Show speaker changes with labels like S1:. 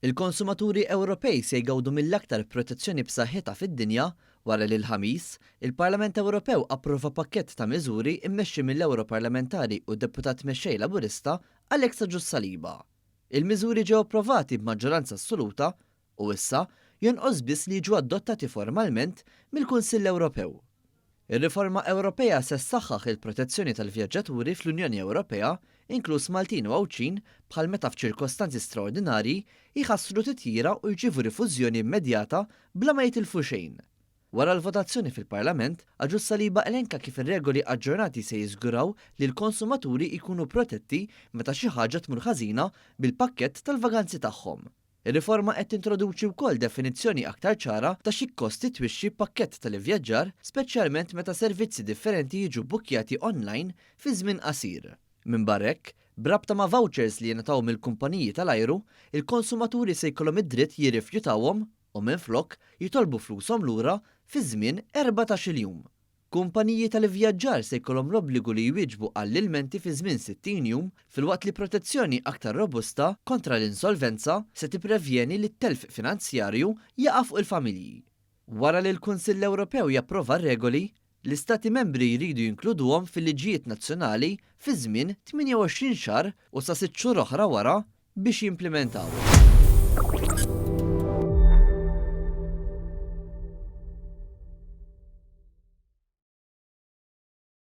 S1: Il-konsumaturi Ewropej se jgawdu mill-aktar protezzjoni b'saħħitha fid-dinja wara li l-ħamis, il-Parlament Ewropew approva pakkett ta' miżuri immexxi mill-Ewroparlamentari u deputat mexxej Laburista Alexa Ġus-Saliba. Il-miżuri ġew approvati b'maġġoranza assoluta u issa jonqos biss li jiġu adottati formalment mill-Kunsill Ewropew. Ir-riforma Ewropea se ssaħħaħ il-protezzjoni tal-vjaġġaturi fl-Unjoni Ewropea, inkluż Maltin u Awċin, bħal meta f'ċirkostanzi straordinarji jħassru titjira u jġibu rifużjoni immedjata bla ma jitilfu xejn. Wara l-votazzjoni fil-Parlament, Ġus-Saliba elenka kif ir-regoli aġġornati se jiżguraw li l-konsumaturi jkunu protetti meta xi ħaġa tmur ħażina bil-pakkett tal-vaganzi tagħhom. Ir-riforma qed tintroduċi wkoll definizzjoni aktar ċara ta' xi kosti twixxi pakkett tal-ivvjaġġar, speċjalment meta servizzi differenti jiġu bukkjati online fi żmien qasir. Minn barra hekk, brabta ma' vouchers li jingħataw mill-kumpaniji tal-ajru, il-konsumaturi se jkollhom id-dritt jirrifjutawhom u minflok jitolbu flushom lura fi żmien 14-il jum. Kumpaniji tal-ivvjaġġar se jkollhom l-obbligu li jwieġbu għall-ilmenti fi żmien 60 jum filwaqt li protezzjoni aktar robusta kontra l-insolvenza se tipprevjeni li t-telf finanzjarju jaqa' fuq il-familji. Wara li l-Kunsill Ewropew japprova r-regoli, l-Istati membri jridu jinkluduhom fil-liġijiet nazzjonali fi żmien 28 xahar u sa 6 xhur oħra wara biex jimplementaw.